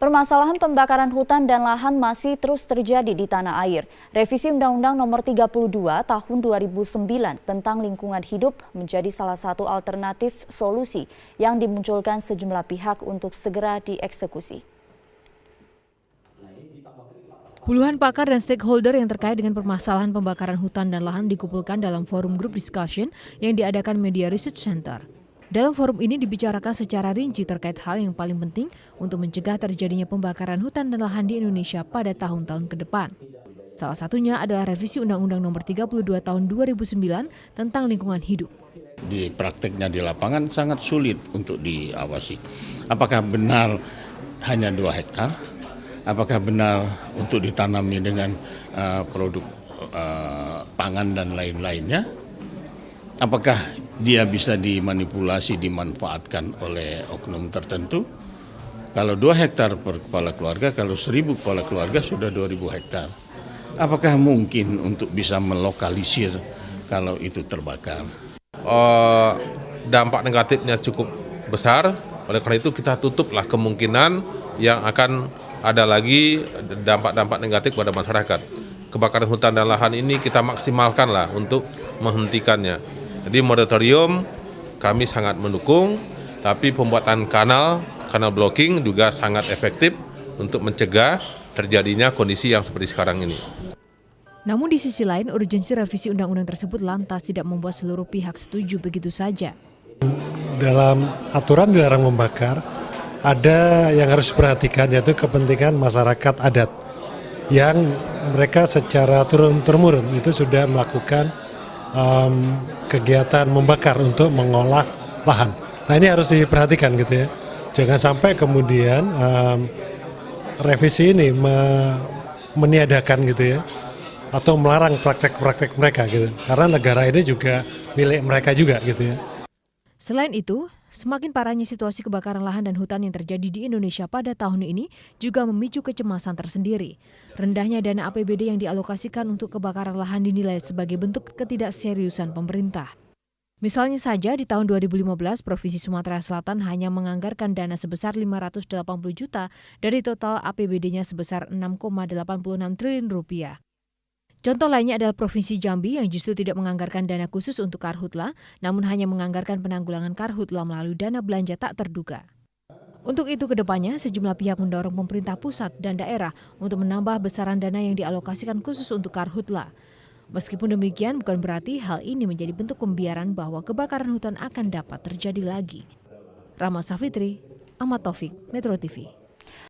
Permasalahan pembakaran hutan dan lahan masih terus terjadi di tanah air. Revisi Undang-Undang Nomor 32 Tahun 2009 tentang lingkungan hidup menjadi salah satu alternatif solusi yang dimunculkan sejumlah pihak untuk segera dieksekusi. Puluhan pakar dan stakeholder yang terkait dengan permasalahan pembakaran hutan dan lahan dikumpulkan dalam forum group discussion yang diadakan Media Research Center. Dalam forum ini dibicarakan secara rinci terkait hal yang paling penting untuk mencegah terjadinya pembakaran hutan dan lahan di Indonesia pada tahun-tahun ke depan. Salah satunya adalah revisi Undang-Undang Nomor 32 Tahun 2009 tentang lingkungan hidup. Di prakteknya di lapangan sangat sulit untuk diawasi. Apakah benar hanya 2 hektar? Apakah benar untuk ditanami dengan produk pangan dan lain-lainnya? Apakah dia bisa dimanipulasi, dimanfaatkan oleh oknum tertentu? Kalau 2 hektar per kepala keluarga, kalau 1.000 kepala keluarga sudah 2.000 hektar. Apakah mungkin untuk bisa melokalisir kalau itu terbakar? Dampak negatifnya cukup besar, oleh karena itu kita tutuplah kemungkinan yang akan ada lagi dampak-dampak negatif pada masyarakat. Kebakaran hutan dan lahan ini kita maksimalkanlah untuk menghentikannya. Jadi moratorium kami sangat mendukung, tapi pembuatan kanal blocking juga sangat efektif untuk mencegah terjadinya kondisi yang seperti sekarang ini. Namun di sisi lain, urgensi revisi undang-undang tersebut lantas tidak membuat seluruh pihak setuju begitu saja. Dalam aturan dilarang membakar, ada yang harus diperhatikan yaitu kepentingan masyarakat adat yang mereka secara turun-temurun itu sudah melakukan kegiatan membakar untuk mengolah lahan. Nah ini harus diperhatikan gitu ya. Jangan sampai kemudian revisi ini meniadakan gitu ya, atau melarang praktek-praktek mereka gitu. Karena negara ini juga milik mereka juga gitu ya. Selain itu, semakin parahnya situasi kebakaran lahan dan hutan yang terjadi di Indonesia pada tahun ini juga memicu kecemasan tersendiri. Rendahnya dana APBD yang dialokasikan untuk kebakaran lahan dinilai sebagai bentuk ketidakseriusan pemerintah. Misalnya saja di tahun 2015, Provinsi Sumatera Selatan hanya menganggarkan dana sebesar 580 juta dari total APBD-nya sebesar 6,86 triliun rupiah. Contoh lainnya adalah Provinsi Jambi yang justru tidak menganggarkan dana khusus untuk karhutla, namun hanya menganggarkan penanggulangan karhutla melalui dana belanja tak terduga. Untuk itu kedepannya sejumlah pihak mendorong pemerintah pusat dan daerah untuk menambah besaran dana yang dialokasikan khusus untuk karhutla. Meskipun demikian bukan berarti hal ini menjadi bentuk pembiaran bahwa kebakaran hutan akan dapat terjadi lagi. Rahma Safitri, Ahmad Taufik, Metro TV.